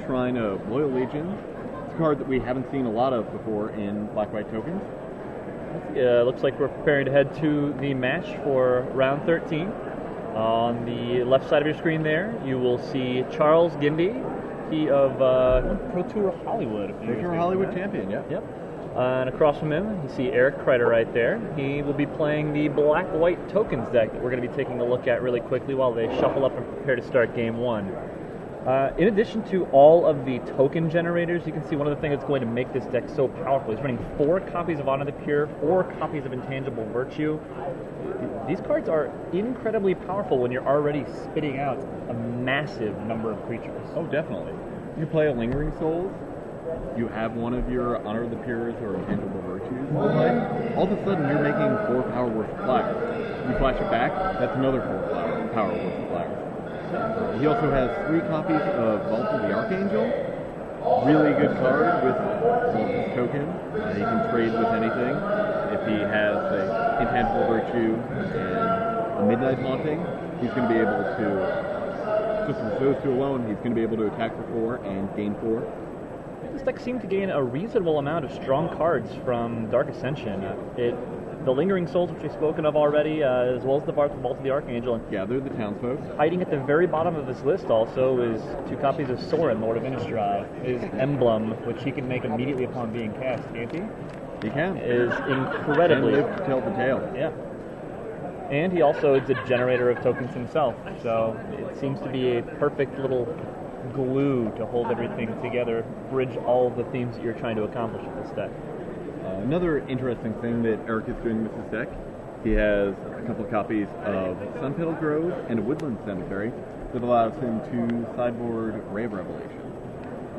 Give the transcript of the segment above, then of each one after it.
Shrine of Loyal Legion. It's a card that we haven't seen a lot of before in Black-White Tokens. Looks like we're preparing to head to the match for round 13. On the left side of your screen there, you will see Charles GINDY, he of Pro Tour Hollywood. Pro Tour Hollywood champion, yeah. Yep. And across from him, you see Eric KREITER right there. He will be playing the Black-White Tokens deck that we're going to be taking a look at really quickly while they shuffle up and prepare to start game one. In addition to all of the token generators, you can see one of the things that's going to make this deck so powerful. He's running 4 copies of Honor the Pure, 4 copies of Intangible Virtue. These cards are incredibly powerful when you're already spitting out a massive number of creatures. Oh, definitely. You play a Lingering Souls, you have one of your Honor of the Pures or Intangible Virtues, all of a sudden you're making 4 power worth of flowers. You flash it back, that's another 4 power worth of flowers. He also has 3 copies of Vault of the Archangel. Really good card with his token. He can trade with anything. If he has a Intangible Virtue and a Midnight Haunting, he's going to be able to, just with those 2 alone, he's going to be able to attack for 4 and gain 4. This deck seemed to gain a reasonable amount of strong cards from Dark Ascension. The Lingering Souls, which we've spoken of already, as well as the Vault of the Archangel. And Gather the Townsfolk. Hiding at the very bottom of this list also is 2 copies of Sorin, Lord of Innistrad. His emblem, which he can make immediately upon being cast, can't he? He can. Is incredibly... And live to tell the tale. Yeah. And he also is a generator of tokens himself, so it seems to be a perfect little glue to hold everything together, bridge all of the themes that you're trying to accomplish with this deck. Another interesting thing that Eric is doing with his deck, he has a couple of copies of Sun Petal Grove and a Woodland Cemetery that allows him to sideboard Ray of Revelation.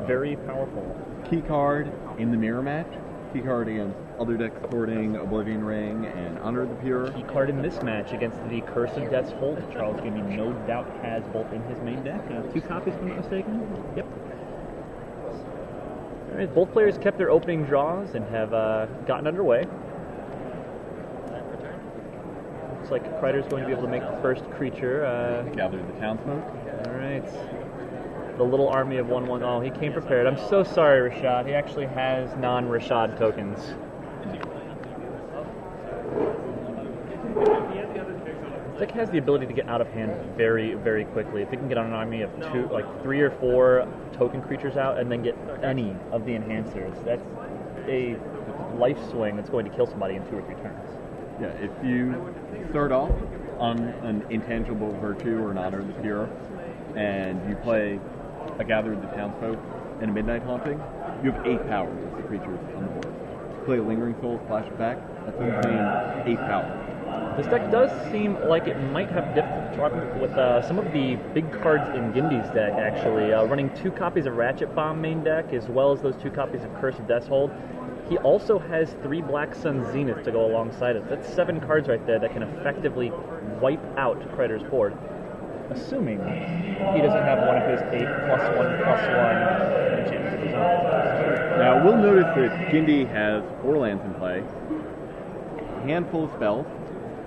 Very powerful. Key card in the mirror match. Key card against other decks supporting Oblivion Ring and Honor of the Pure. Key card in this match against the Curse of Death's Hold that Charles GINDY no doubt has both in his main deck. 2 copies, if I'm not mistaken. Yep. All right, both players kept their opening draws and have gotten underway. Looks like KREITER's going to be able to make the first creature. Gather the Townsfolk. All right. The little army of 1/1. Oh, he came prepared. I'm so sorry, Rashad. He actually has non-Rashad tokens. This deck has the ability to get out of hand very, very quickly. If it can get on an army of 3 or 4 token creatures out and then get any of the enhancers, that's a life swing that's going to kill somebody in 2 or 3 turns. Yeah, if you start off on an Intangible Virtue or an Honor of the Pure, and you play a Gather of the Townsfolk and a Midnight Haunting, you have 8 power with the creatures on the board. Play a Lingering Soul, flash it back, that's insane 8 power. This deck does seem like it might have different with some of the big cards in GINDY's deck, actually. Running 2 copies of Ratchet Bomb main deck, as well as those 2 copies of Curse of Death's Hold. He also has 3 Black Sun Zenith to go alongside it. That's 7 cards right there that can effectively wipe out KREITER's board, assuming he doesn't have one of his 8+1/+1 enchantments of his own. Now, we'll notice that GINDY has 4 lands in play, a handful of spells.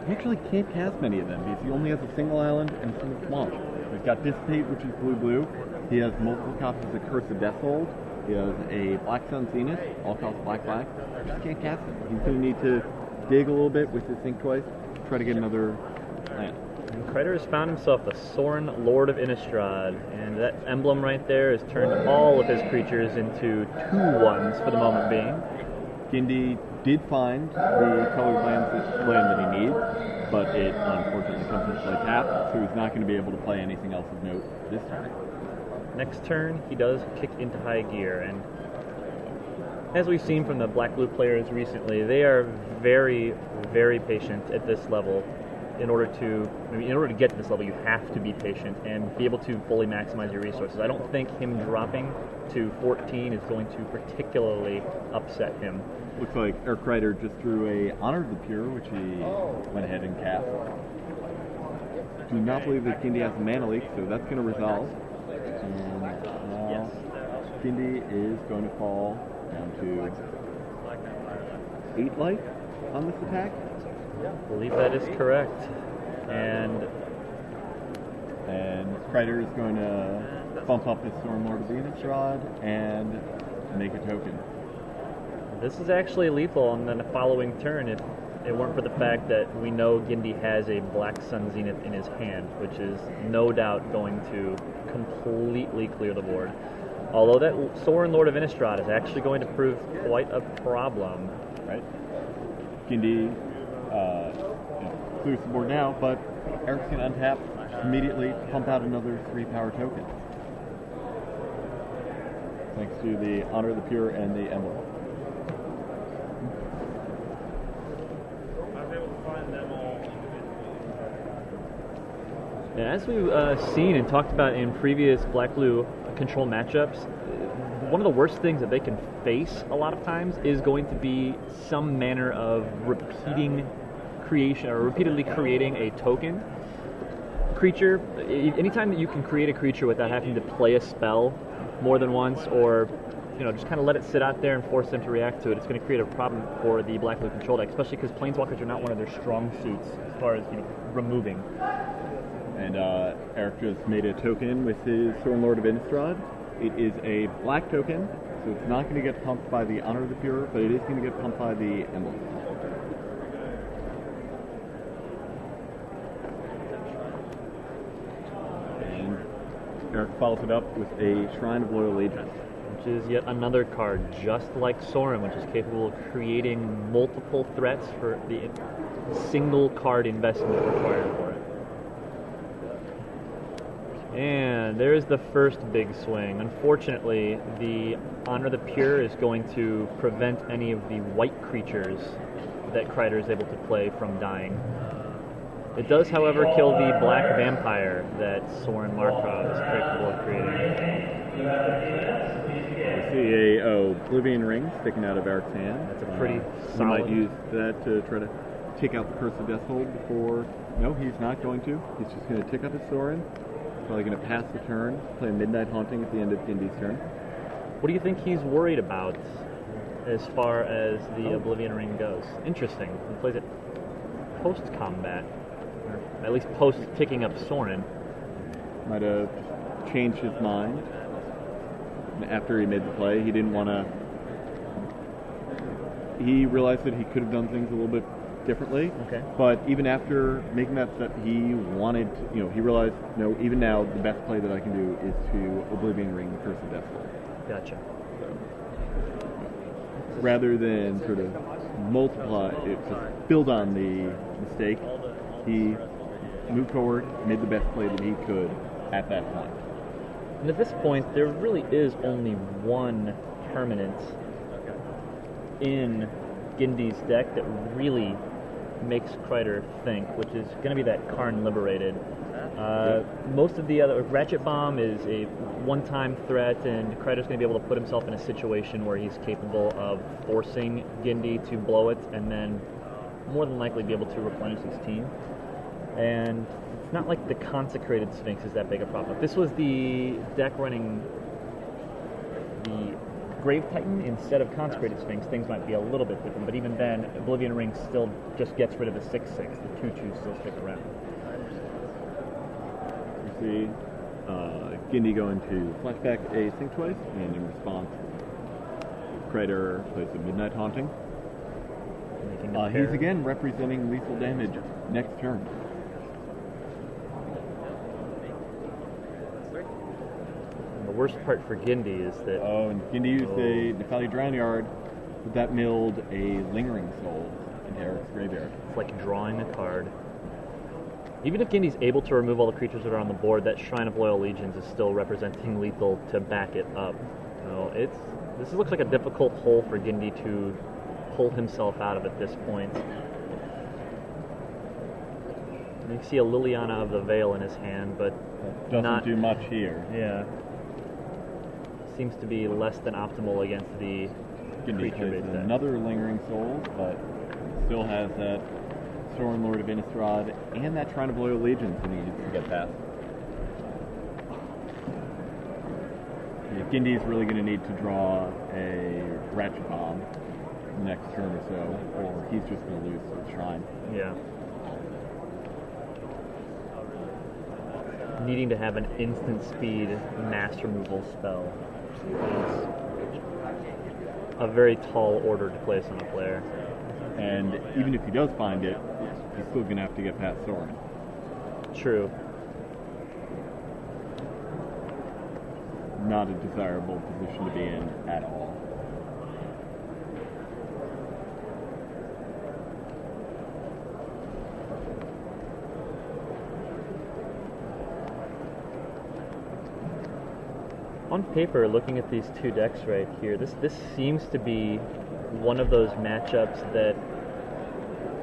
He actually can't cast many of them because he only has a single island and a single swamp. He's got Dissipate, which is blue-blue. He has multiple copies of Curse of Death Hold. He has a Black Sun Zenith, all cost black. He just can't cast it. He's going to need to dig a little bit with his Think Twice, try to get another land. And KREITER has found himself a Sorin, Lord of Innistrad, and that emblem right there has turned all of his creatures into 2/1s for the moment being. GINDY did find the colored land that he needs, but it unfortunately comes into play tap, so he's not going to be able to play anything else of note this turn. Next turn, he does kick into high gear, and as we've seen from the black-blue players recently, they are very, very patient at this level. In order to get to this level, you have to be patient and be able to fully maximize your resources. I don't think him dropping to 14 is going to particularly upset him. Looks like Eric KREITER just threw a Honor of the Pure, which he went ahead and cast. Do not believe that GINDY has a mana leak, so that's going to resolve. And now GINDY is going to fall down to 8 life on this attack. I believe that is correct. And KREITER is going to bump up his Storm Lord of the Innistrad and make a token. This is actually lethal on the following turn if it weren't for the fact that we know Gindy has a Black Sun Zenith in his hand, which is no doubt going to completely clear the board. Although that Sorin Lord of Innistrad is actually going to prove quite a problem. Right? Gindy clears the board now, but Eric's going to untap immediately, pump out another 3-power token. Thanks to the Honor of the Pure and the Emblem. As we've seen and talked about in previous Black-Blue control matchups, one of the worst things that they can face a lot of times is going to be some manner of repeatedly creating a token creature. Anytime that you can create a creature without having to play a spell more than once, or just kind of let it sit out there and force them to react to it, it's going to create a problem for the Black-Blue control deck, especially because Planeswalkers are not one of their strong suits as far as removing. And Eric just made a token with his Storm Lord of Innistrad. It is a black token, so it's not going to get pumped by the Honor of the Pure, but it is going to get pumped by the Emblem. And Eric follows it up with a Shrine of Loyal Allegiance, which is yet another card, just like Sorin, which is capable of creating multiple threats for the single card investment required for it. And there's the first big swing. Unfortunately, the Honor of the Pure is going to prevent any of the white creatures that KREITER is able to play from dying. It does, however, kill the black vampire that Sorin Markov is capable of creating. We see a Oblivion Ring sticking out of Eric's hand. That's a pretty solid... He might use that to try to take out the Curse of Deathhold before... No, he's not going to. He's just going to tick up his Sorin. Probably going to pass the turn, play a Midnight Haunting at the end of Gindy's turn. What do you think he's worried about as far as the Oblivion Ring goes? Interesting. He plays it post-combat, or at least post-picking up Sorin. Might have changed his mind after he made the play. He didn't want to... He realized that he could have done things a little bit differently. Okay. But even after making that step, he wanted, he realized, no, even now, the best play that I can do is to Oblivion Ring the Curse of Deathhold. Gotcha. Rather than sort of multiply, to build on the mistake, he moved forward, made the best play that he could at that point. And at this point, there really is only one permanent in Gindy's deck that really makes KREITER think, which is going to be that Karn Liberated. Most of the other... Ratchet Bomb is a one-time threat, and KREITER's going to be able to put himself in a situation where he's capable of forcing Gindy to blow it, and then more than likely be able to replenish his team. And it's not like the Consecrated Sphinx is that big a problem. If this was the deck running the Grave Titan instead of Consecrated Sphinx, things might be a little bit different, but even then, Oblivion Ring still just gets rid of the 6/6. The 2/2 still stick around. You see Gindy going to flashback a Sync twice, and in response, KREITER plays a Midnight Haunting. He's again representing lethal damage next turn. The worst part for Gindy is that... Oh, and Gindy used a Nepali Drownyard, but that milled a Lingering Soul into Eric's graveyard. It's like drawing a card. Even if Gindy's able to remove all the creatures that are on the board, that Shrine of Loyal Legions is still representing lethal to back it up. This looks like a difficult hole for Gindy to pull himself out of at this point. You can see a Liliana of the Veil in his hand, but doesn't do much here. Yeah. Seems to be less than optimal against the creature base deck. Another Lingering Soul, but still has that Sorin Lord of Innistrad and that Shrine of Loyal Legions that he needs to get past. Gindy's really going to need to draw a Ratchet Bomb next turn or so, or he's just going to lose to the Shrine. Yeah. needing to have an instant speed mass removal spell is a very tall order to place on a player. And even if he does find it, he's still going to have to get past Soren. True. Not a desirable position to be in at all. On paper, looking at these two decks right here, this seems to be one of those matchups that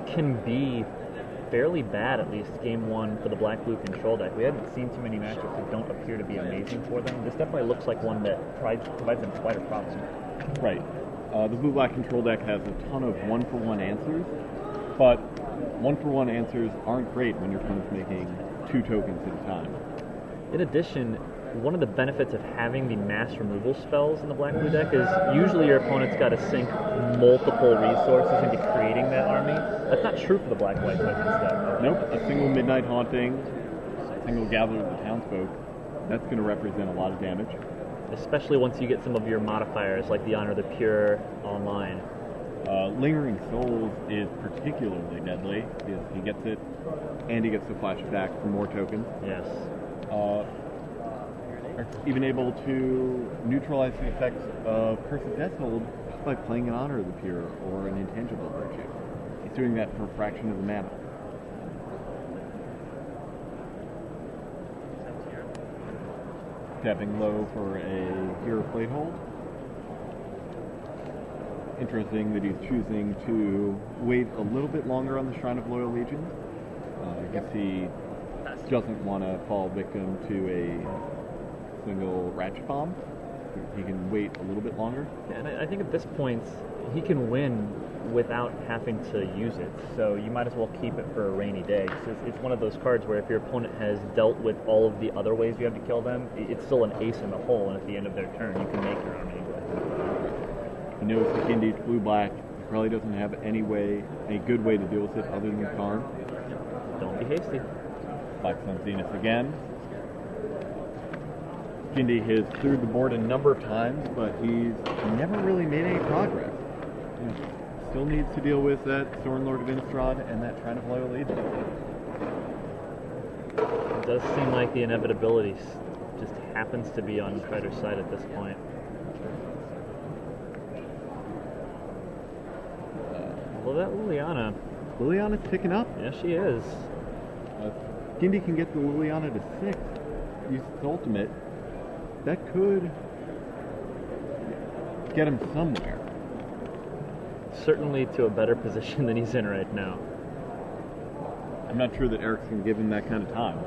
can be fairly bad, at least game one for the black-blue control deck. We haven't seen too many matchups that don't appear to be amazing for them. This definitely looks like one that provides them quite a problem. Right. The blue-black control deck has a ton of one-for-one answers, but one-for-one answers aren't great when your opponent's making 2 tokens at a time. In addition, one of the benefits of having the mass removal spells in the black-blue deck is usually your opponent's got to sink multiple resources into creating that army. That's not true for the black-white tokens deck. Nope, a single Midnight Haunting, a single Gather of the Townsfolk, that's going to represent a lot of damage. Especially once you get some of your modifiers like the Honor of the Pure online. Lingering Souls is particularly deadly because he gets it and he gets to flash it back for more tokens. Yes. Even able to neutralize the effects of Curse of Deathhold just by playing an Honor of the Pure or an Intangible Virtue. He's doing that for a fraction of the mana. Tapping low for a Hero Platehold. Interesting that he's choosing to wait a little bit longer on the Shrine of Loyal Legion. I guess he doesn't want to fall victim to a single Ratchet Bomb. He can wait a little bit longer. Yeah, and I think at this point, he can win without having to use it, so you might as well keep it for a rainy day. It's one of those cards where if your opponent has dealt with all of the other ways you have to kill them, it's still an ace in the hole, and at the end of their turn, you can make your army. He knows that Gindy's blue-black. He probably doesn't have any good way to deal with it other than Karn. Don't be hasty. Black Sun Zenith again. Gindy has cleared the board a number of times, but he's never really made any progress. He still needs to deal with that Soren Lord of Innistrad and that Shrine of Loyal Legion. It does seem like the inevitability just happens to be on KREITER's side at this point. Well, that Liliana's picking up. Yes, she is. Gindy can get the Liliana to 6. Use its ultimate. That could get him somewhere. Certainly to a better position than he's in right now. I'm not sure that Eric's going to give him that kind of time.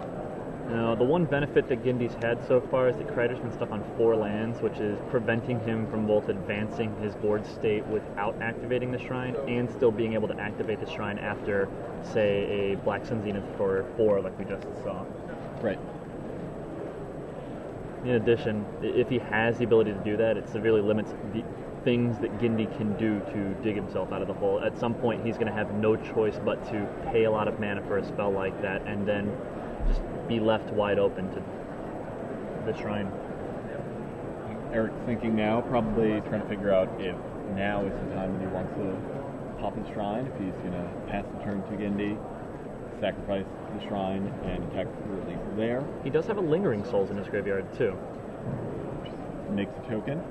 Now, the one benefit that Gindy's had so far is that KREITER's been stuck on 4 lands, which is preventing him from both advancing his board state without activating the shrine and still being able to activate the shrine after, say, a Black Sun Zenith for 4 like we just saw. Right. In addition, if he has the ability to do that, it severely limits the things that Gindy can do to dig himself out of the hole. At some point, he's going to have no choice but to pay a lot of mana for a spell like that and then just be left wide open to the shrine. Eric's thinking now, probably trying to figure out if now is the time that he wants to pop his shrine, if he's going to pass the turn to Gindy, sacrifice the shrine, and attack the release there. He does have a Lingering Souls in his graveyard, too. Makes a token.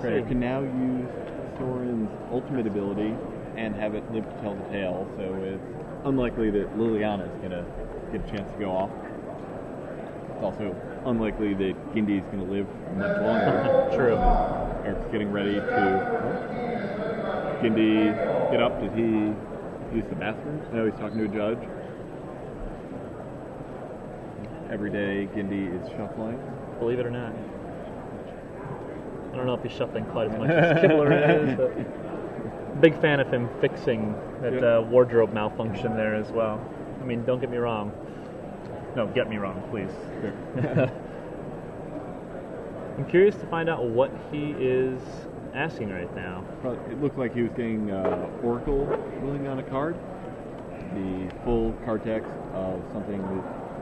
KREITER can now use Soren's ultimate ability and have it live to tell the tale, so it's unlikely that Liliana is going to get a chance to go off. It's also unlikely that Gindy is going to live much longer. True. Eric's getting ready to... Gindy get up? Did he use the bathroom? No, he's talking to a judge. Every day Gindy is shuffling. Believe it or not. I don't know if he's shuffling quite as much as Kibler is, but big fan of him fixing that wardrobe malfunction there as well. I mean, don't get me wrong. No, get me wrong, please. Sure. I'm curious to find out what he is asking right now. It looked like he was getting Oracle ruling on a card. The full card text of something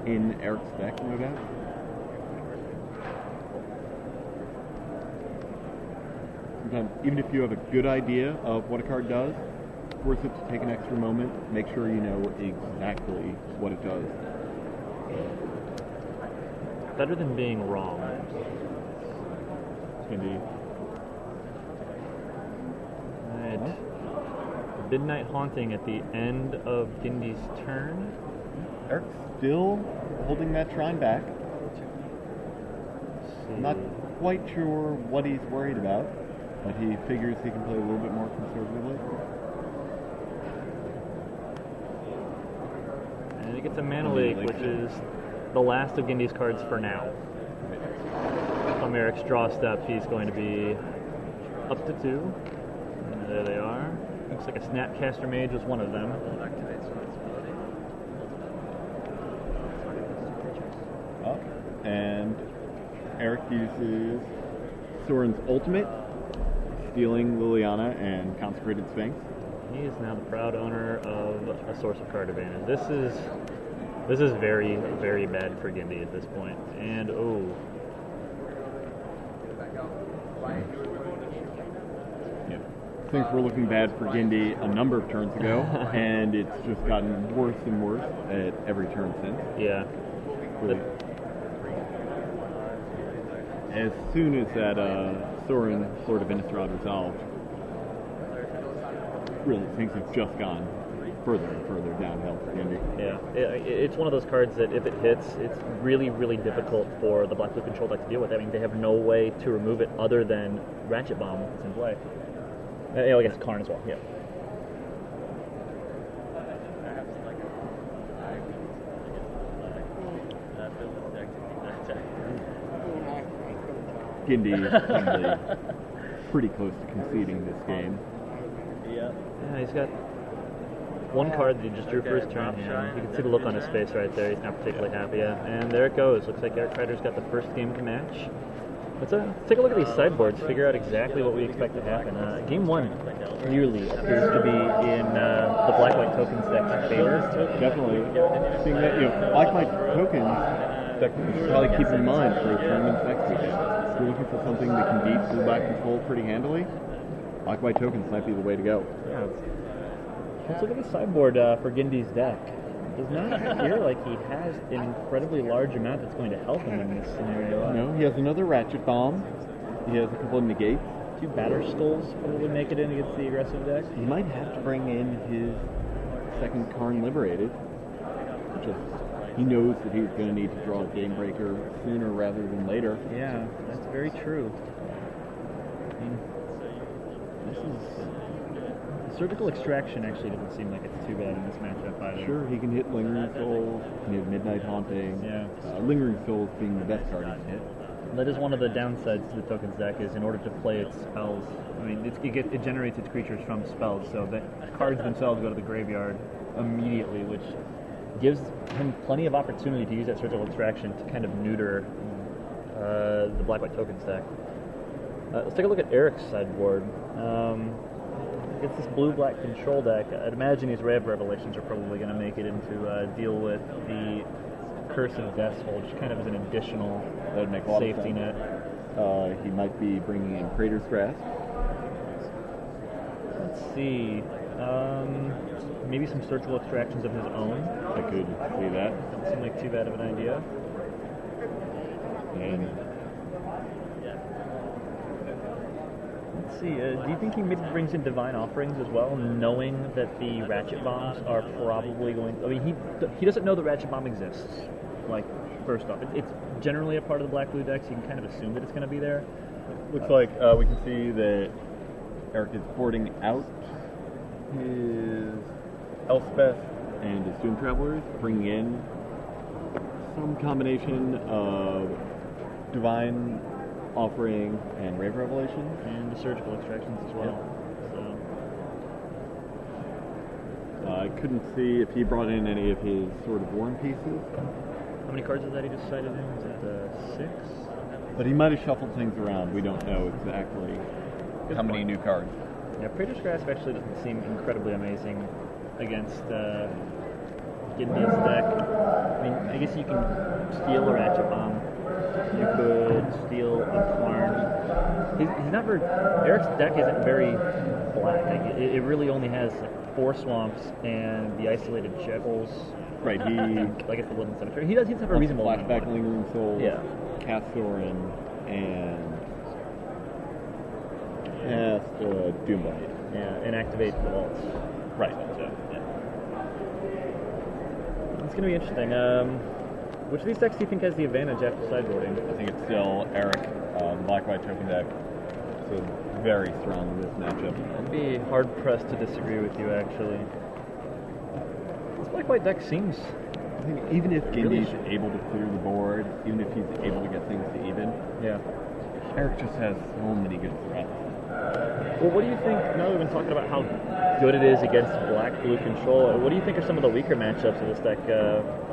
in Eric's deck, no doubt. Sometimes, even if you have a good idea of what a card does, it's worth it to take an extra moment, make sure you know exactly what it does. Better than being wrong. Indeed. Alright. Midnight Haunting at the end of Gindy's turn. Eric's still holding that shrine back. Not quite sure what he's worried about, but he figures he can play a little bit more conservatively. And he gets a Mana Lake, which is the last of Gindy's cards for now. From Eric's draw step, he's going to be up to 2. And there they are. Looks like a Snapcaster Mage was one of them. And Eric uses Soren's ultimate, stealing Liliana and Consecrated Sphinx. He is now the proud owner of a source of card advantage. This is very, very bad for Gindy at this point. And Yeah. Things were looking bad for Gindy a number of turns ago, and it's just gotten worse and worse at every turn since. yeah. As soon as that Soren Sword of Innistrad resolved, really things have just gone further and further downhill for Gindy. Yeah, it's one of those cards that if it hits, it's really, really difficult for the Black Blue Control deck to deal with. I mean, they have no way to remove it other than Ratchet Bomb if it's in play. I guess Karn as well, yeah. Gindy is probably pretty close to conceding this game. Yeah, he's got one card that he just drew for his turn. You can see the look on his face right there. He's not particularly happy yet. And there it goes. Looks like Eric Kreiter's got the first game of the match. Let's take a look at these sideboards, figure out exactly what we expect to happen. Game 1 clearly appears to be in the Black-White Tokens deck's favor. Definitely. Seeing that, Black-White Tokens deck is probably keep in mind for tournaments next weekend. If you're looking for something that can beat Blue-Black Control pretty handily, Black-White Tokens might be the way to go. Yeah. Let's look at the sideboard for Gindy's deck. It does not appear like he has an incredibly large amount that's going to help him in this scenario. No, he has another Ratchet Bomb. He has a couple of negates. 2 Batter Skulls probably make it in against the aggressive deck. He might have to bring in his second Karn Liberated. He knows that he's going to need to draw a Game Breaker sooner rather than later. Yeah, that's very true. I mean, this is... Surgical Extraction actually doesn't seem like it's too bad in this matchup either. Sure, he can hit Lingering Souls, he can hit Midnight Haunting. Yeah. Lingering Souls being the best card he can hit. That is one of the downsides to the Tokens deck, is in order to play its spells, I mean, it generates its creatures from spells, so the cards themselves go to the graveyard immediately, which gives him plenty of opportunity to use that Surgical Extraction to kind of neuter the Black-White Tokens deck. Let's take a look at Eric's sideboard. It's this Blue-Black Control deck. I'd imagine these Ray of Revelations are probably going to make it into deal with the Curse of Death's Hold, which kind of is an additional safety net. He might be bringing in Crater's Grasp. Let's see. Maybe some Surgical Extractions of his own. I could see that. Doesn't seem like too bad of an idea. And let's see. Do you think he maybe brings in Divine Offerings as well, knowing that the Ratchet Bombs are probably going... I mean, he doesn't know the Ratchet Bomb exists. Like, first off, it's generally a part of the Black-Blue deck, so you can kind of assume that it's going to be there. Looks like we can see that Eric is boarding out his Elspeth and his Doom Travelers, bringing in some combination of Divine Offering and Rave Revelation. And the Surgical Extractions as well. Yep. So. I couldn't see if he brought in any of his Sword of Warren pieces. How many cards is that he decided in? Is it 6? But he might have shuffled things around. We don't know exactly. how many new cards. Yeah, Praetor's Grasp actually doesn't seem incredibly amazing against GINDY's deck. I mean, I guess you can steal a Ratchet Bomb. You could steal a Flarn. He's never... Eric's deck isn't very black. Like, it really only has like 4 swamps and the isolated Jackals. Right, he... I guess the Woodland Cemetery. He does have a reasonable amount of flashback Lingering Souls, yeah. Castorin, and Doomlight. Yeah, and activate the vaults. Right. So, yeah. It's going to be interesting. Which of these decks do you think has the advantage after sideboarding? I think it's still Eric, the black-white token deck. So very strong in this matchup. I'd be hard-pressed to disagree with you, actually. This black-white deck seems... I think even if Gindy's able to clear the board, even if he's able to get things to even, yeah, Eric just has so many good threats. Well, what do you think, now that we've been talking about how good it is against black-blue control, what do you think are some of the weaker matchups that this deck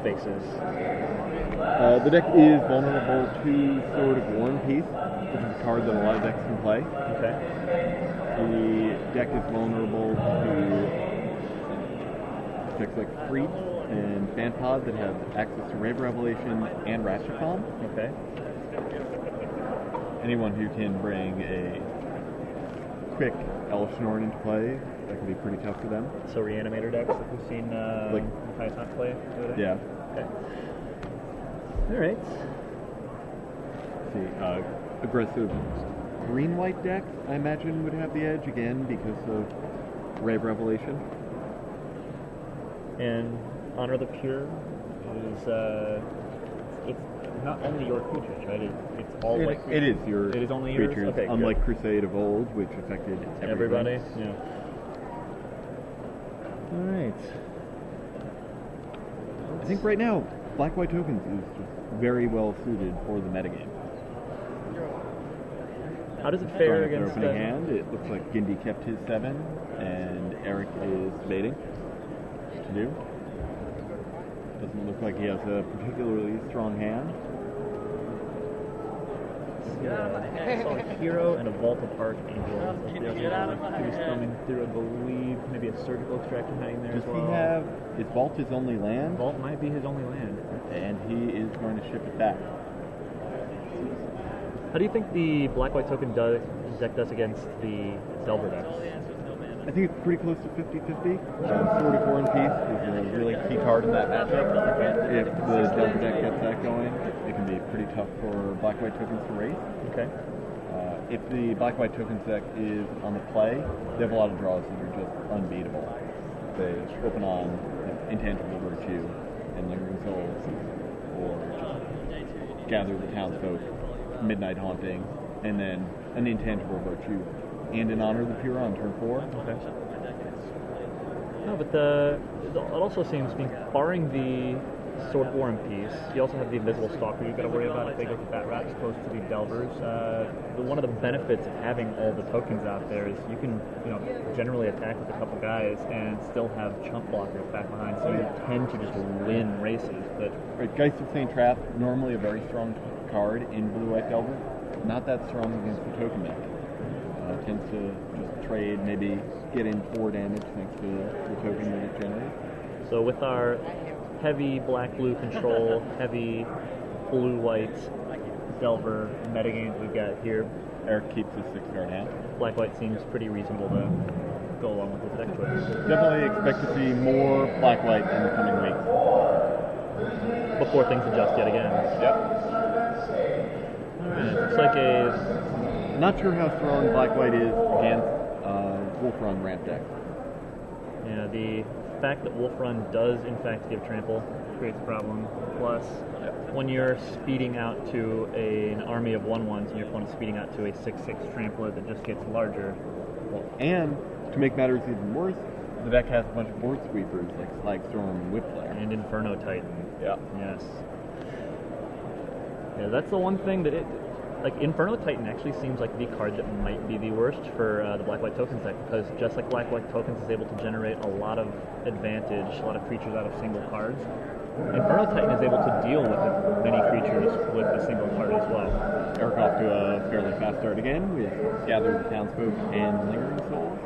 faces? The deck is vulnerable to Sword of War and Peace, which is a card that a lot of decks can play. Okay. The deck is vulnerable to decks like Freet and Fanpod that have access to Rave Revelation and Ratchet Bomb. Okay. Anyone who can bring a quick Elishnorn into play, that can be pretty tough for them. So Reanimator decks, like we've seen Python play? Yeah. Okay. Alright. Let's see, aggressive green-white decks, I imagine, would have the edge, again, because of Rave Revelation. And Honor the Pure is, it's not only your creatures, right? It's all white creatures. It is your It is only creatures, yours? Okay, unlike good. Crusade of old, which affected Everybody? Yeah. Alright. I think right now, black-white tokens is just very well suited for the metagame. How does it fare Starting against with their opening hand, it looks like Gindy kept his 7, and Eric is debating what to do. Doesn't look like he has a particularly strong hand. I saw a Hero and a Vault of Archangel. He was coming through, I believe. Maybe a Surgical Extraction hiding there Does as well. he have... Is Vault his only land? Vault might be his only land. And he is going to ship it back. How do you think the black-white token deck does against the Delver decks? I think it's pretty close to 50-50. Sword of War and Peace is a really key card in that matchup. If the Delver deck gets that going, it can be pretty tough for black-white tokens to race. Okay. If the black-white tokens deck is on the play, they have a lot of draws that are just unbeatable. They open on Intangible Virtue and Lingering Souls, or just Gather the Townsfolk, Midnight Haunting, and then an Intangible Virtue and an Honor the Pure on turn 4. Okay. No, but it also seems, barring the Sword of War and Peace, you also have the Invisible Stalker you've got to worry about if they go to Bat Rat as opposed to the Delvers. One of the benefits of having all the tokens out there is you can, generally attack with a couple guys and still have chump blockers back behind, so you tend to just win races. But right, Geist of St. Trap, normally a very strong card in Blue-White Delver, not that strong against the token deck. Tends to just trade, maybe get in 4 damage thanks to the token that it generates. So with our heavy black-blue control, heavy blue-white Delver metagames we've got here, Eric keeps his 6-card hand. Black-white seems pretty reasonable to go along with this deck choice. Definitely expect to see more black-white in the coming weeks. Before things adjust yet again. Yep. Alright, looks like a... Not sure how strong black-white is against Wolf Run ramp deck. Yeah, the fact that Wolf Run does in fact give trample creates a problem. Plus, when you're speeding out to an army of 1/1s and your opponent's speeding out to a 6/6 trampler that just gets larger. Well, and to make matters even worse, the deck has a bunch of board sweepers like Slagstorm and Whipflare. And Inferno Titan. Yeah. Yes. Yeah, that's the one thing that Inferno Titan actually seems like the card that might be the worst for the black-white tokens deck, because just like black-white tokens is able to generate a lot of advantage, a lot of creatures out of single cards, Inferno Titan is able to deal with many creatures with a single card as well. Eric off to a fairly fast start again with Gather the Townsfolk and Lingering Souls.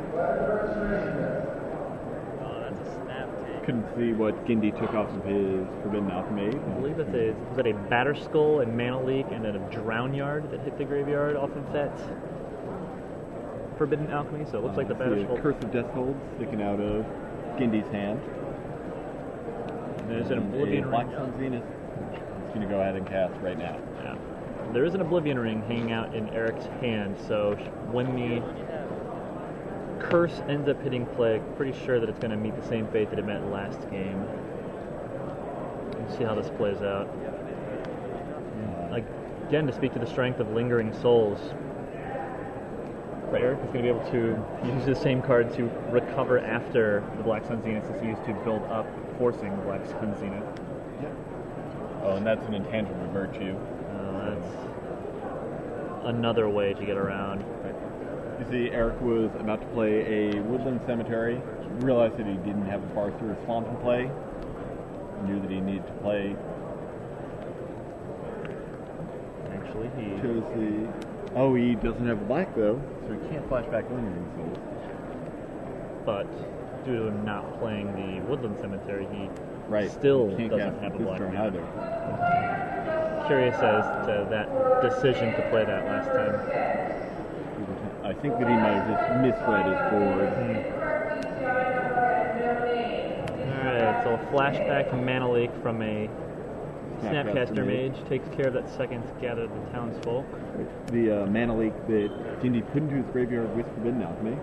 Oh, that's a snap take. Couldn't see what Gindy took off of his Forbidden Alchemy. I believe was that a Batter Skull and Mana Leak and then a Drown Yard that hit the graveyard off of that Forbidden Alchemy, so it looks like the Batter Skull. Curse of Deathhold sticking out of Gindy's hand. There's an Oblivion Black Ring. Sun Zenith. It's going to go ahead and cast right now. Yeah. There is an Oblivion Ring hanging out in Eric's hand, so when the curse ends up hitting play, I'm pretty sure that it's going to meet the same fate that it met last game. Let's see how this plays out. Again, to speak to the strength of Lingering Souls, Eric is going to be able to use the same card to recover after the Black Sun Zenith is used to build up, forcing the Black Sun Zenith. Oh, and that's an intangible virtue. That's another way to get around. You see, Eric was about to play a Woodland Cemetery, realized that he didn't have a Barthur Swamp in play, knew that he needed to play. Actually, he Chose the... Oh, he doesn't have black, though, so he can't flash back Lingering Souls. but due to him not playing the Woodland Cemetery, he Right. still Can't doesn't cast have a this black turn mana. either. Curious as to that decision to play that last time. I think that he might have just misread his board. Alright, so a flashback Mana Leak from a Snapcaster Snapcaster Mage. Mage takes care of that second Gather the Townsfolk. The Mana Leak that Gindy put into his graveyard with Forbidden Alchemy.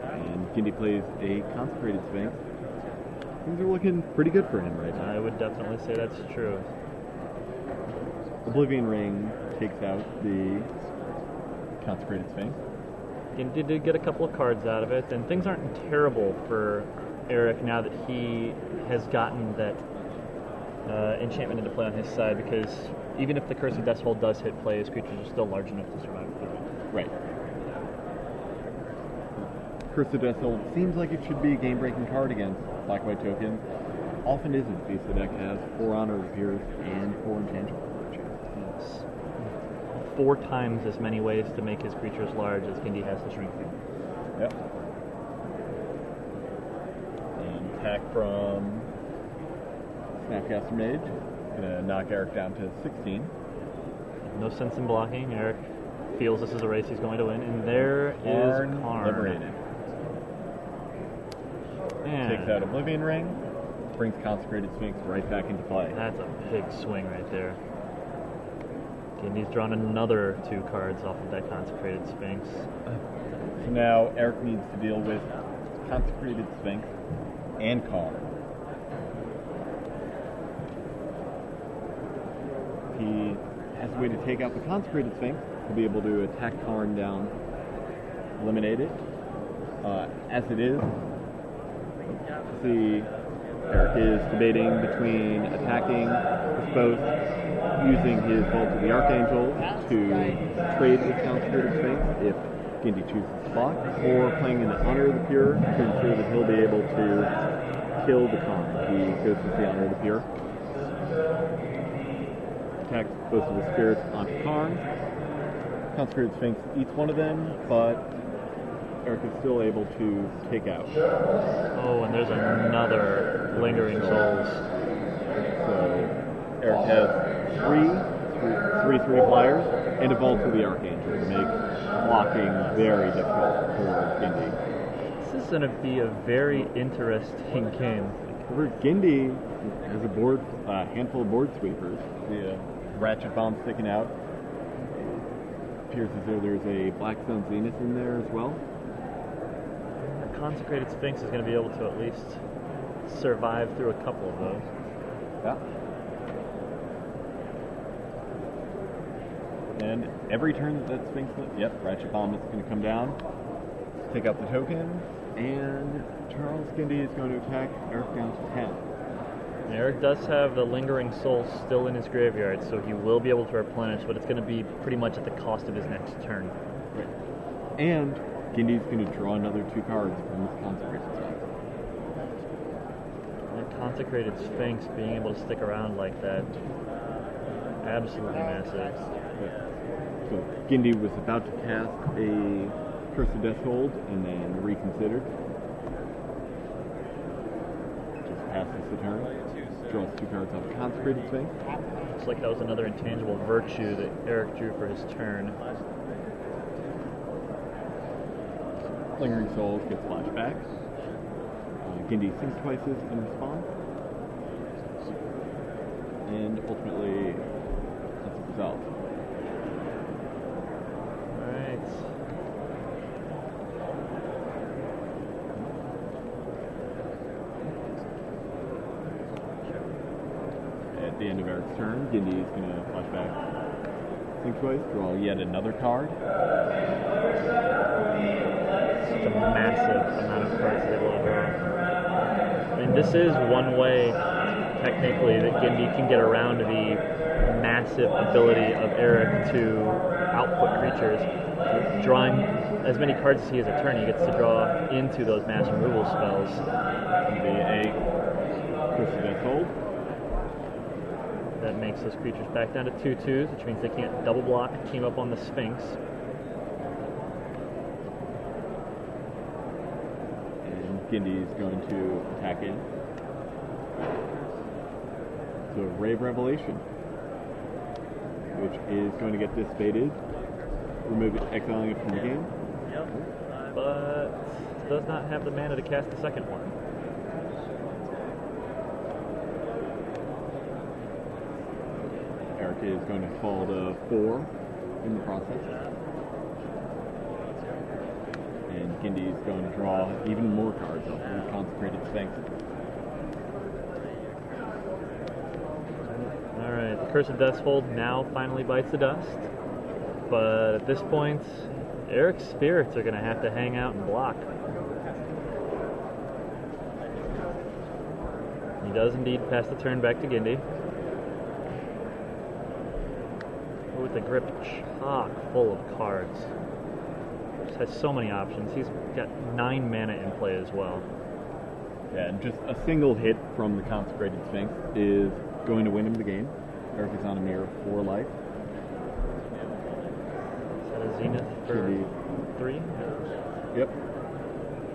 And Gindy plays a Consecrated Sphinx. Things are looking pretty good for him right now. I would definitely say that's true. Oblivion Ring takes out the Consecrated Sphinx. Gindy did get a couple of cards out of it, and things aren't terrible for Eric now that he has gotten that enchantment into play on his side, because even if the Curse of Deathhold does hit play, his creatures are still large enough to survive through it. Right. Curse of Deathhold seems like it should be a game-breaking card against black-white tokens. Often isn't, because the deck has 4 Honor of Peers and 4 Intangible Virtues. It's 4 times as many ways to make his creatures large as Gindy has to shrink them. Yep. And attack from Snapcaster Mage. Gonna knock Eric down to 16. No sense in blocking. Eric feels this is a race he's going to win, and there is Karn. Liberated. Man, Takes out Oblivion Ring. Brings Consecrated Sphinx right back into play. that's a big swing right there. Gindy's drawn another 2 cards off of that Consecrated Sphinx. So now Eric needs to deal with Consecrated Sphinx and Karn. If he has a way to take out the Consecrated Sphinx, he'll be able to attack Karn down, eliminate it. As it is, see, Eric is debating between attacking with both using his Vault of the Archangel to trade with Consecrated Sphinx if Gindy chooses to block, or playing in the Honor of the Pure to ensure that he'll be able to kill the Karn. He goes with the Honor of the Pure. Attacks both of the spirits onto Karn. Consecrated Sphinx eats one of them, but Eric is still able to take out. Oh, and there's another Lingering Souls. So Eric has three flyers and a Vault of the Archangel to make blocking very difficult for Gindy. This is going to be a very interesting game. However, Gindy has a handful of board sweepers. The Ratchet Bomb sticking out. Appears as though there's a Black Sun Zenith in there as well. The Consecrated Sphinx is going to be able to at least survive through a couple of those. Yeah. And every turn that Sphinx, Ratchet Bomb is going to come down, take out the token, and Charles Gindy is going to attack Eric down to 10. Eric does have the Lingering Soul still in his graveyard, so he will be able to replenish, but it's going to be pretty much at the cost of his next turn. Right. And Gindy's going to draw another 2 cards from his Consecrated Sphinx. That Consecrated Sphinx being able to stick around like that. Absolutely massive. So GINDY was about to cast a Curse of Death Hold and then reconsidered. Just passes the turn. Draws 2 cards off Consecrated Sphinx. Looks like that was another intangible virtue that Eric drew for his turn. Lingering Souls gets flashed back. GINDY sinks twice in response. And ultimately, that's itself. Alright. At the end of Eric's turn, GINDY is going to flash back, sink twice, draw yet another card. Such a massive amount of cards to be able to draw. I mean, this is one way, technically, that GINDY can get around the massive ability of Eric to output creatures. Drawing as many cards as he has a turn, he gets to draw into those mass removal spells. It'll be a Curse of Death Hold. That makes those creatures back down to 2/2s, which means they can't double block, team up on the Sphinx. And GINDY is going to attack in. So Ray of Revelation, which is going to get dissipated, remove it, exiling it from the game. Yep. But does not have the mana to cast the second one. Eric is going to fall to 4 in the process. And GINDY is going to draw even more cards off the Consecrated Sphinx. Alright, the Curse of Death's Hold now finally bites the dust. But at this point, Eric's spirits are going to have to hang out and block. He does indeed pass the turn back to GINDY. With the grip chock full of cards. Just has so many options. He's got 9 mana in play as well. Yeah, and just a single hit from the Consecrated Sphinx is going to win him the game. Eric is on a mere 4 life. Is that a Zenith for 3? Yep.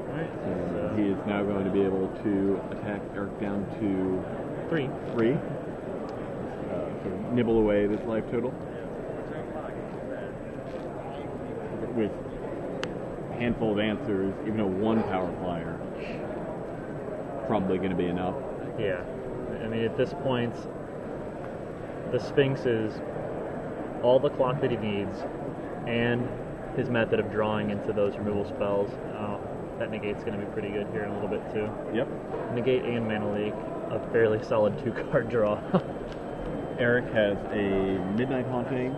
Alright. So he is now going to be able to attack Eric down to 3. 3. So nibble away this life total. With a handful of answers, even a 1 power flyer, probably going to be enough. Yeah. I mean, at this point, the Sphinx is all the clock that he needs, and his method of drawing into those removal spells. That negate's going to be pretty good here in a little bit, too. Yep. Negate and Mana Leak, a fairly solid 2-card draw. Eric has a Midnight Haunting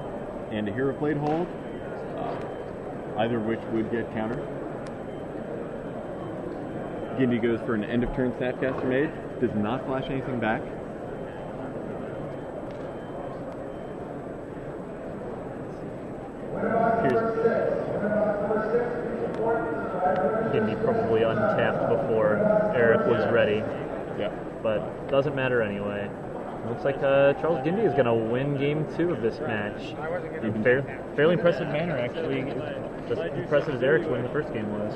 and a Hero Blade Hold, either of which would get countered. GINDY goes for an end of turn Snapcaster Mage, does not flash anything back. GINDY probably untapped before Eric was ready. Yep. But doesn't matter anyway. Looks like Charles GINDY is going to win game 2 of this match. In fairly impressive manner, actually. Just as impressive as Eric's win the first game was.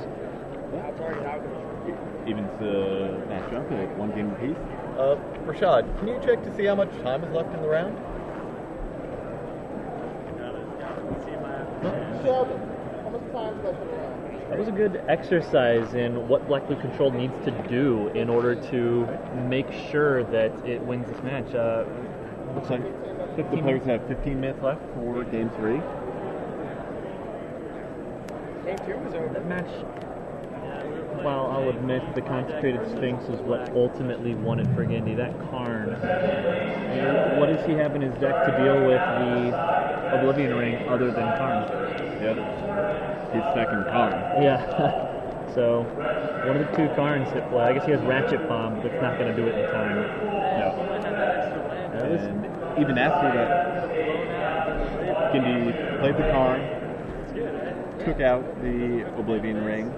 Evens the match up at 1 game apiece. Rashad, can you check to see how much time is left in the round? That was a good exercise in what Black Blue Control needs to do in order to make sure that it wins this match. Looks like the players have 15 minutes left for game 3. Game 2 is over. That match, while I'll admit the Consecrated Sphinx is what ultimately won it for GINDY, that Karn, what does he have in his deck to deal with the Oblivion Ring other than Karn? Yeah. His second Karn. Yeah. So, one of the 2 Karns hit play. I guess he has Ratchet Bomb, but it's not going to do it in time. No. And even after that, GINDY played the Karn, took out the Oblivion Ring,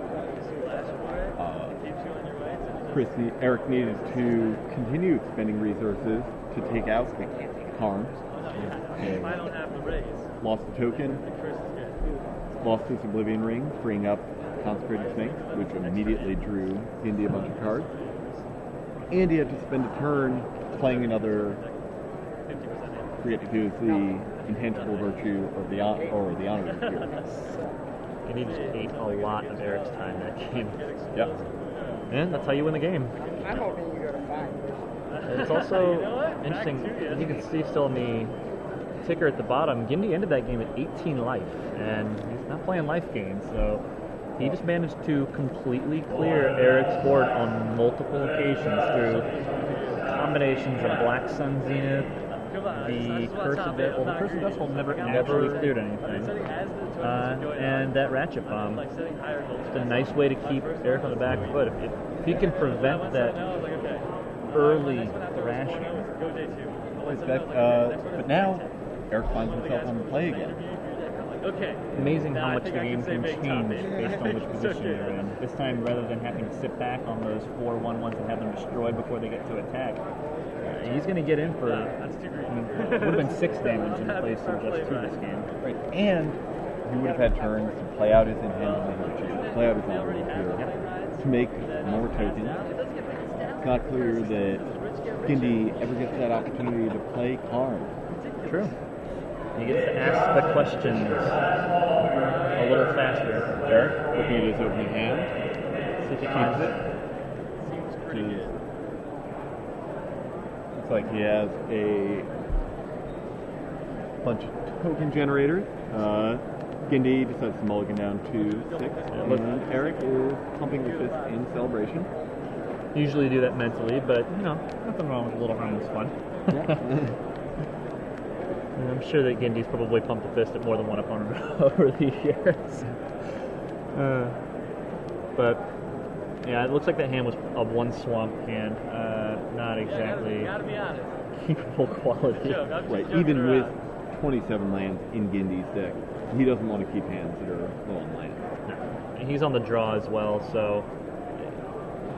Eric needed to continue expending resources to take out Karn. If I don't have the raise, Lost the token, Chris is good. lost his Oblivion Ring, freeing up Consecrated Snake, which immediately drew GINDY a bunch of cards. And he had to spend a turn playing another 50% forget to use the intangible virtue or the honor of the hero. And he just ate a lot of Eric's time that game. Yep. And that's how you win the game. I'm hoping you go to 5. It's also interesting, you can see still in the ticker at the bottom, GINDY ended that game at 18 life, and he's not playing life games, so he just managed to completely clear Eric's board on multiple occasions through combinations of Black Sun Zenith, the Curse of Vessel. Well, the Curse of Vessel never actually cleared anything, and that Ratchet Bomb. It's a nice way to keep Eric on the back foot. If he can prevent that early thrashing. But now, Eric finds himself on the play again. Okay. Amazing how much the game can change based on which position you're in. This time, rather than having to sit back on those 4/1/1s and have them destroyed before they get to attack, he's going to get in for, it would have been 6 damage in place of just 2 this game. Right. And he would have had turns to play out his intangible virtue, play out his honor here, to make more tokens. It's not clear that GINDY ever gets that opportunity to play Karn. True. He gets to ask the questions a little faster. Eric, looking at his opening hand, See if he keeps keeps it. it. Seems pretty good. Looks like he has a bunch of token generators. GINDY decides to mulligan down to 6, and Eric is pumping the fist in celebration. Usually do that mentally, but, you know, nothing wrong with a little harmless fun. And I'm sure that GINDY's probably pumped the fist at more than one opponent over the years. But, yeah, it looks like that hand was a 1 swamp hand. Not exactly Gotta be honest. keepable quality. Right, even with 27 lands in GINDY's deck, he doesn't want to keep hands that are low on land. And he's on the draw as well, so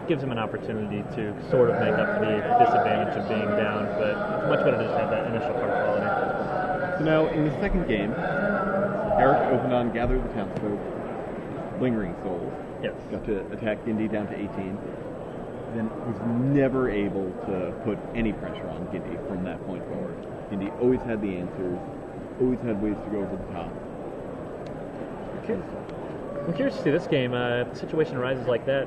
it gives him an opportunity to sort of make up for the disadvantage of being down, but it's much better to just have that initial card quality. So now, in the second game, Eric opened on Gather the Townsfolk, Lingering Souls. Yes. Got to attack GINDY down to 18. Then was never able to put any pressure on GINDY from that point forward. GINDY always had the answers, always had ways to go over the top. Okay. I'm curious to see this game. If the situation arises like that,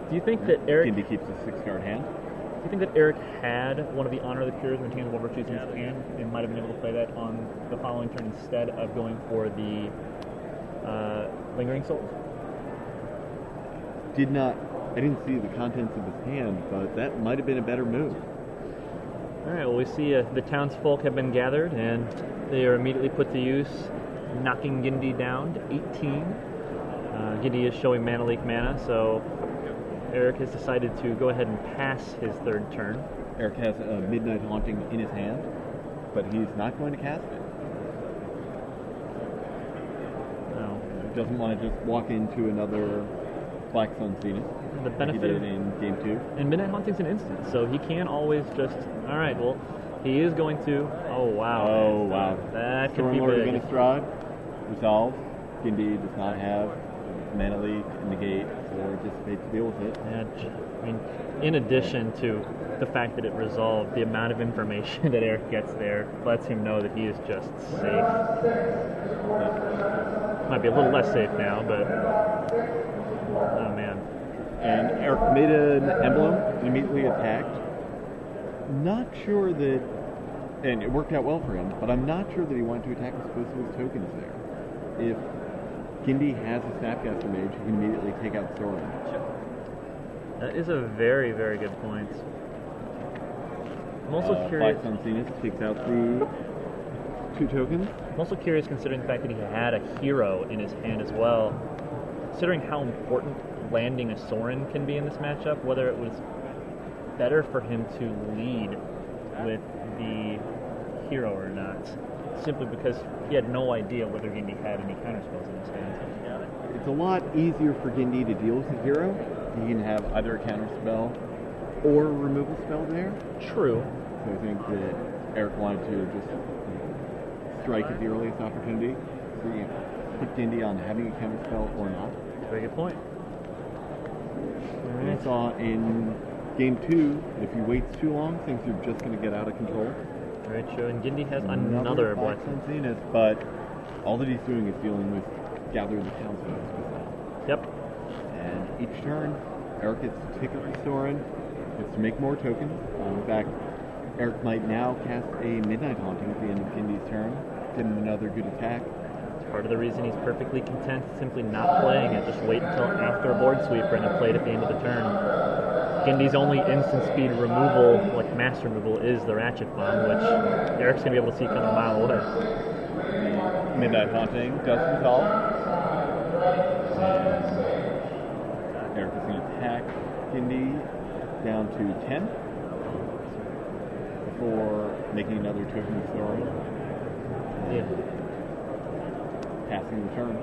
do you think that Eric... GINDY keeps a 6-card hand. Do you think that Eric had one of the Honor of the Pures or Intangible Virtues in his hand and might have been able to play that on the following turn instead of going for the Lingering Souls? I didn't see the contents of his hand, but that might have been a better move. All right, well, we see the townsfolk have been gathered, and they are immediately put to use, knocking GINDY down to 18. GINDY is showing Mana Leak mana, so Eric has decided to go ahead and pass his 3rd turn. Eric has a Midnight Haunting in his hand, but he's not going to cast it. No. He doesn't want to just walk into another Black Sun Zenith. The benefit he did in Game 2. And Midnight Haunting's an instant, so he can always just... All right, well, he is going to... Oh, wow. Oh, wow. That could Storm be Lord of big. Innistrad resolves. GINDY does not have Mana Leak, Negate, or Dissipate to deal with it. And, I mean, in addition to the fact that it resolved, the amount of information that Eric gets there lets him know that he is just safe. Might be a little less safe now, but... Oh, man. And Eric made an emblem and immediately attacked. Not sure that... And it worked out well for him, but I'm not sure that he wanted to attack with both of his tokens there. If GINDY has a Snapcaster Mage, he can immediately take out Sorin. That is a very, very good point. I'm also curious... Black Sun Zenith takes out the 2 tokens. I'm also curious considering the fact that he had a hero in his hand as well. Considering how important landing a Sorin can be in this matchup, whether it was better for him to lead with the hero or not, simply because he had no idea whether Gindy had any counterspells in his hand. It's a lot easier for Gindy to deal with the hero. He can have either a counter spell or a removal spell there. True. So I think that Eric wanted to just strike at the earliest opportunity. So you put Gindy on having a counter spell or not. Very good point. We saw in game 2, if he waits too long, things are just going to get out of control. Very true. And Gindy has another Black Sun Zenith, but all that he's doing is dealing with gather the townsfolk. Yep. And each turn, Eric gets to pick up the Sorin, gets to make more tokens. In fact, Eric might now cast a Midnight Haunting at the end of Gindy's turn, get him another good attack. It's part of the reason he's perfectly content simply not playing it. Just wait until after a board sweeper and then play it at the end of the turn. Gindy's only instant speed removal, like mass removal, is the Ratchet Bomb, which Eric's going to be able to see kind of a mile away. Midnight Haunting does resolve. And Eric is going to attack Gindy down to 10 before making another token of Sorin. Yeah. Passing the turn.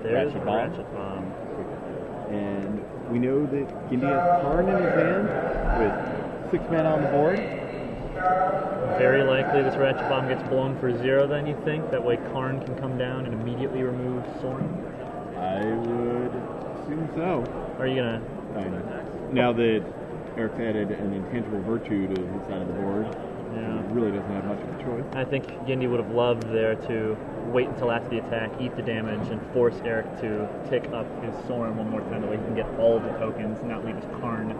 There's Ratchet the Bomb. Ratchet Bomb. And we know that Gindy has Karn in his hand with 6 mana on the board. Very likely this Ratchet Bomb gets blown for 0 then, you think? That way Karn can come down and immediately remove Sorin? I would assume so. Are you going to... Now that Eric's added an intangible virtue to his side of the board, he really doesn't have much of a choice. I think Gindy would have loved there to wait until after the attack, eat the damage, and force Eric to tick up his Sorin one more time, that way he can get all the tokens and not leave his Karn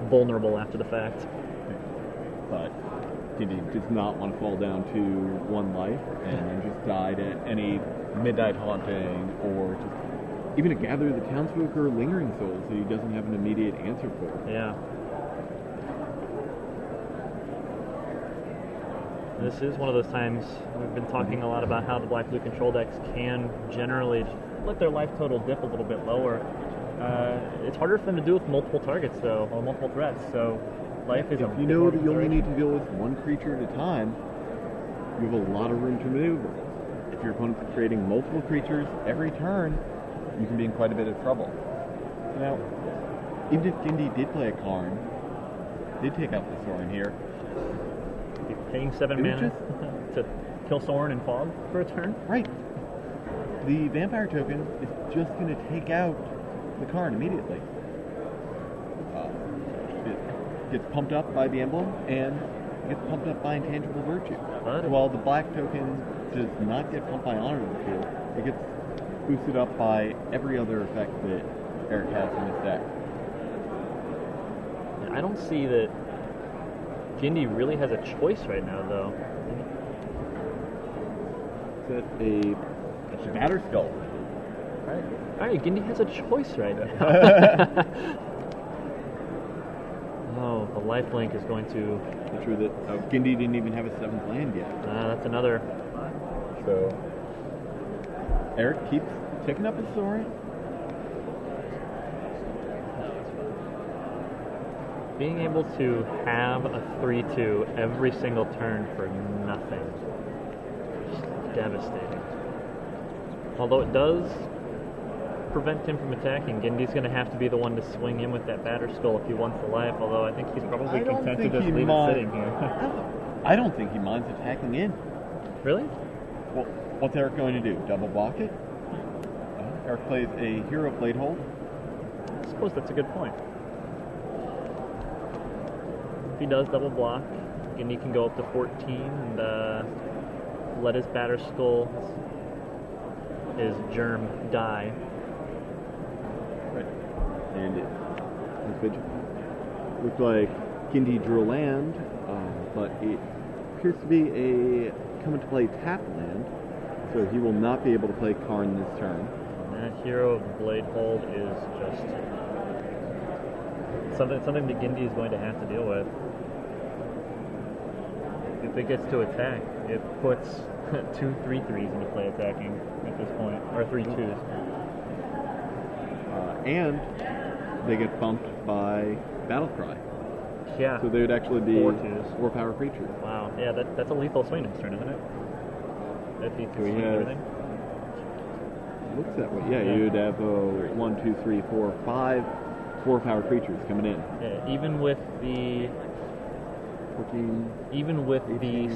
vulnerable after the fact. But Gindy does not want to fall down to 1 life and then just die to any Midnight Haunting or just even to gather the townsfolk or Lingering Souls that he doesn't have an immediate answer for. Yeah. This is one of those times we've been talking a lot about how the black-blue control decks can generally let their life total dip a little bit lower. It's harder for them to do with multiple targets, though, or multiple threats, so life is a If you know that you only need to deal with 1 creature at a time, you have a lot of room to maneuver. If your opponent's creating multiple creatures every turn, you can be in quite a bit of trouble. Now, even if Gindy did play a Karn, did take out the Sorin here, You're paying 7 mana to kill Sorin and Fog for a turn? right. The Vampire token is just going to take out the Karn immediately. It gets pumped up by the emblem, and it gets pumped up by Intangible Virtue. What? While the black token does not get pumped by Honor of the Field, it gets boosted up by every other effect that Eric has in his deck. I don't see that Gindy really has a choice right now, though. Is that a Batter Skull? Alright, Gindy has a choice right now. Oh, the lifelink is going to... It's true that Gindy didn't even have a 7th land yet. that's another... So, Eric keeps ticking up his Sorin. Being able to have a 3-2 every single turn for nothing. Just devastating. Although it does prevent him from attacking, Gindy's going to have to be the one to swing in with that Batter Skull if he wants the life, although I think he's probably content to just leave it sitting here. I don't think he minds attacking in. Really? Well, what's Eric going to do? Double block it? Eric plays a Hero Bladehold. I suppose that's a good point. If he does double block, Gindy can go up to 14 and let his Batter Skull, his germ, die. Right. And it looks like Gindy drew a land, but it appears to be a come into play tap land, so he will not be able to play Karn this turn. That Hero of Bladehold is just something that Gindy is going to have to deal with. If it gets to attack, it puts 2 3/3s into play attacking at this point, or 3/2s. And they get bumped by Battle Cry. Yeah. So they would actually be 4/2s. 4-power creatures. Wow. Yeah, that's a lethal swing next turn, isn't it? If he So can he swing has- everything. Looks that way. Yeah, you'd have 1, 2, 3, 4, 5 4-power creatures coming in. Yeah, even with the 14.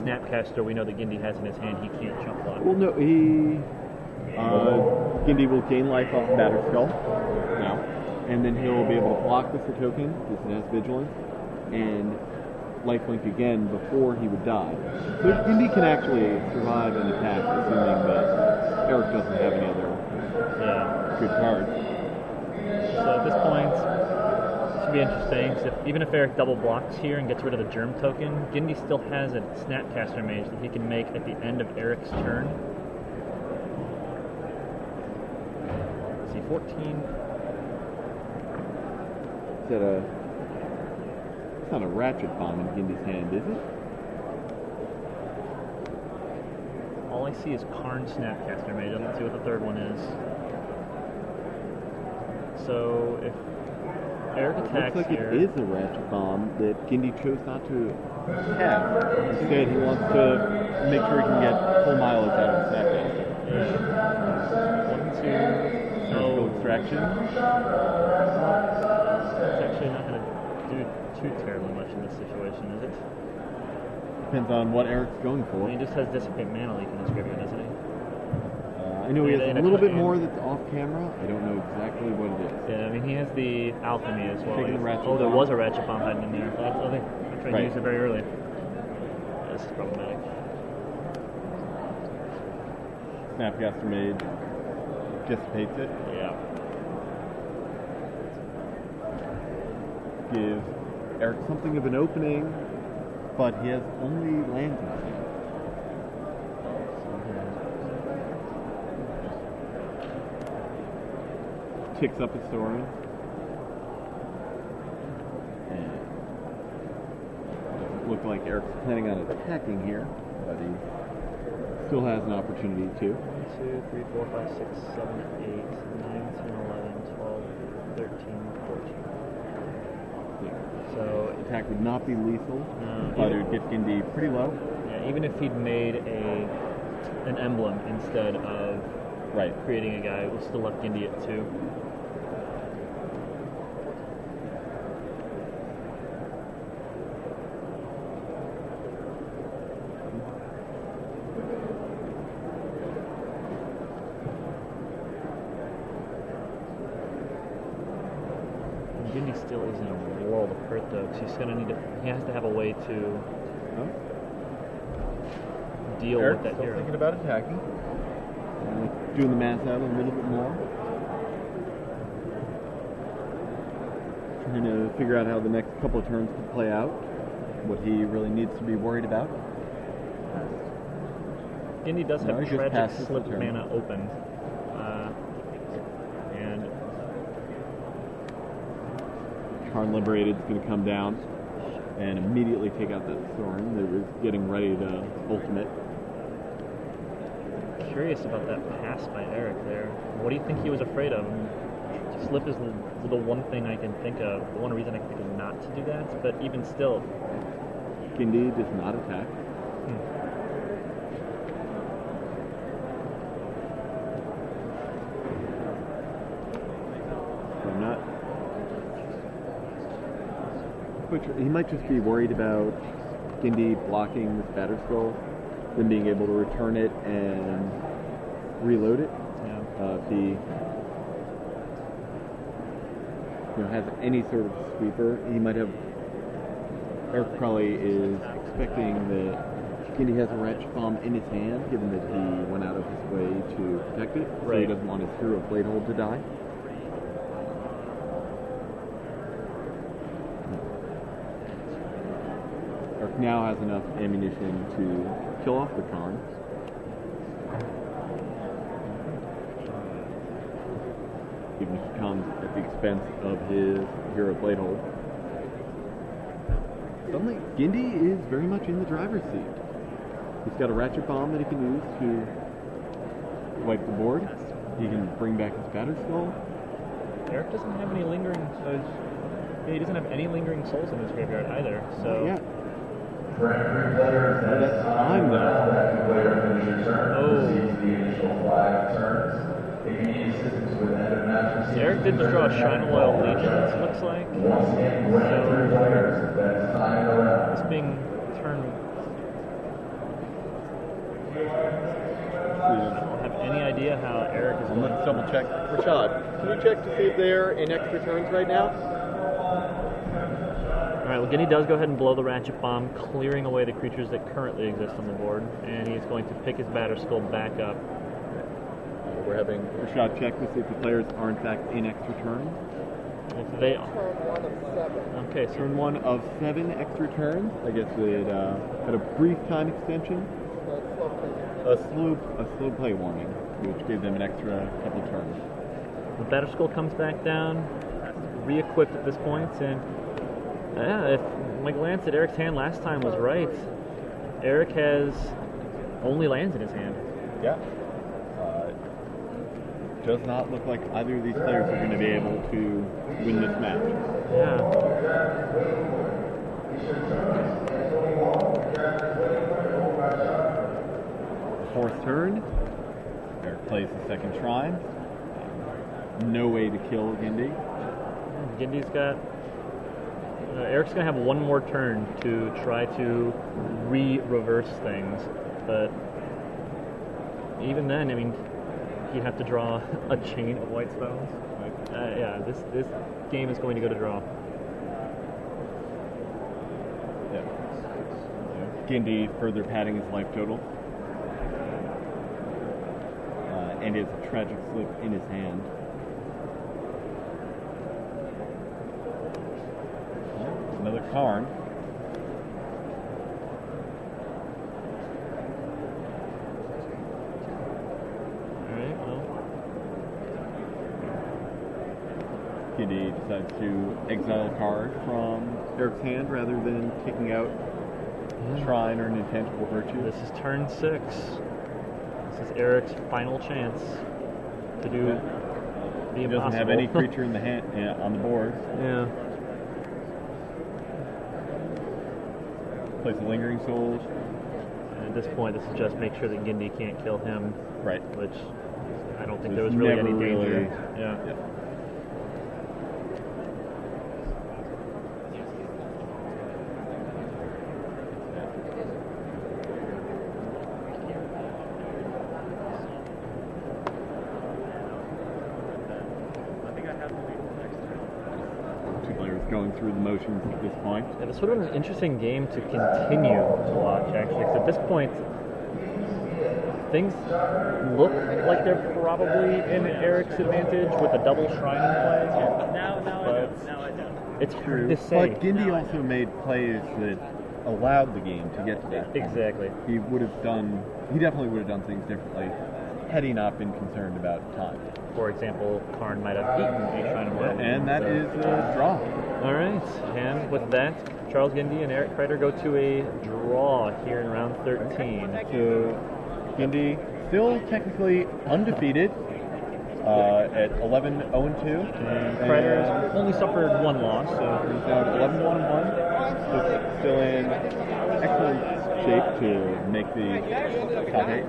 Snapcaster we know that Gindy has in his hand, he can't jump block. Well, no, Gindy will gain life off Batter Skull now, and then he'll be able to block this token because it has Vigilance, and lifelink again before he would die. So Gindy can actually survive an attack, assuming that Eric doesn't have any other good cards. So at this point, this would be interesting, 'cause even if Eric double blocks here and gets rid of the Germ token, Gindy still has a Snapcaster Mage that he can make at the end of Eric's turn. Let's see, 14. It's not a Ratchet Bomb in Gindy's hand, is it? All I see is Karn Snapcaster Mage. I don't see what the third one is. So if Eric attacks Looks like here, it is a Ratchet Bomb that Gindy chose not to have. Instead, he wants to make sure he can get full mileage out of the Snapcaster. yeah. 1, 2. Surgical Oh, Extraction. it's actually not going to do too terribly much in this situation, is it? Depends on what Eric's going I for. mean, he just has Dissipate Mana Leak in his graveyard, doesn't he? I know he has And a a little bit and- more that's off camera. I don't know exactly what it is. Yeah, I mean, he has the Alchemy as well. Taking the Ratchet there Bomb. was a Ratchet Bomb hiding in there. I think I tried to Right. use it very early. This is problematic. Snapcaster Mage dissipates it. Yeah. Gives Eric something of an opening, but he has only lands in his hand. Ticks up his story. And doesn't look like Eric's planning on attacking here, but he still has an opportunity to. 1, 2, 3, 4, 5, 6, 7, 8, 9, 10, 11, 12, 13, 14. Yeah. So, Attack would not be lethal, No, but it even- would get Gindy pretty low. yeah, even if he'd made an emblem instead of Right. creating a guy, we'll still left Gindy at 2. Gindy still is in a world of hurt though, because he has to have a way to Oh. deal Eric's with that still hero. thinking about attacking. Doing the math out a little bit more. Trying to figure out how the next couple of turns could play out. What he really needs to be worried about. Gindy does No, have he just Tragic passes the Slip turn. mana open. And Karn Liberated is going to come down and immediately take out that Thorn that was getting ready to ultimate. curious about that pass by Eric there. What do you think he was afraid of? Slip is the one thing I can think of, the one reason I can think of not to do that, but even still. Gindy does not attack. So I'm not quite sure. He might just be worried about Gindy blocking this Batter Skull, then being able to return it and reload it. Yeah. If he has any sort of sweeper, he might have. Eric probably is expecting that Gindy has a Ratchet Bomb in his hand, given that he went out of his way to protect it, so he Right. doesn't want his hero Bladehold to die. Eric now has enough ammunition to kill off the Karn. Even if it comes at the expense of his hero Bladehold. Suddenly, Gindy is very much in the driver's seat. He's got a Ratchet Bomb that he can use to wipe the board. He can bring back his Batter Skull. Eric doesn't have any lingering. He doesn't have any lingering souls in his graveyard either. So Yeah. That's time though. Eric did just draw a Shine Loyal Legions, looks like. So this being turn. I don't have any idea how Eric is going. Let's double check. Rashad, can you check to see if they're in extra turns right now? Alright, well, GINDY does go ahead and blow the Ratchet Bomb, clearing away the creatures that currently exist on the board, and he's going to pick his Batter Skull back up. We're having Rashad check to see if the players are in fact in extra turns. If they are. Turn 1 of 7. Okay, so Turn 1 of 7 extra turns. I guess it had a brief time extension. That's lovely. A slow play warning, which gave them an extra couple turns. the Batter Skull comes back down, re-equipped at this point, and yeah, if my glance at Eric's hand last time was right, Eric has only lands in his hand. Yeah. Does not look like either of these players are going to be able to win this match. Yeah. Fourth turn, Eric plays the second shrine. No way to kill GINDY. GINDY's got... Eric's going to have one more turn to try to re-reverse things, but even then, I mean, he'd have to draw a chain of white spells. Yeah, this game is going to go to draw. Yeah. GINDY further padding his life total. And he has a tragic slip in his hand. Another Karn. Alright, well, GINDY decides to exile a card from Eric's hand rather than kicking out Shrine or an intangible virtue. this is turn 6. This is Eric's final chance to do the He impossible. doesn't have any creature in the hand on the board. Yeah. Plays the Lingering Souls. And at this point, this is just make sure that GINDY can't kill him, Right. which I don't think there There's was really never any danger. really- Yeah. Yeah. I think I have to wait for next turn. Two players going through the motions at this point. Yeah, this would have been an interesting game to continue to watch, actually, because at this point, things look like they're probably in Eric's advantage with a double shrine in play. Now I But don't. Now I don't. it's hard to say. But GINDY also made plays that allowed the game to get to that point. Exactly. He definitely would have done things differently had he not been concerned about time. For example, Karn might have eaten a shrine of Will. And that is a draw. All right, and with that, Charles GINDY and Eric KREITER go to a draw here in round 13. So GINDY still technically undefeated at 11-0-2. And KREITER's only suffered one loss, so He's now at 11-1-1. Still in excellent shape to make the top 8.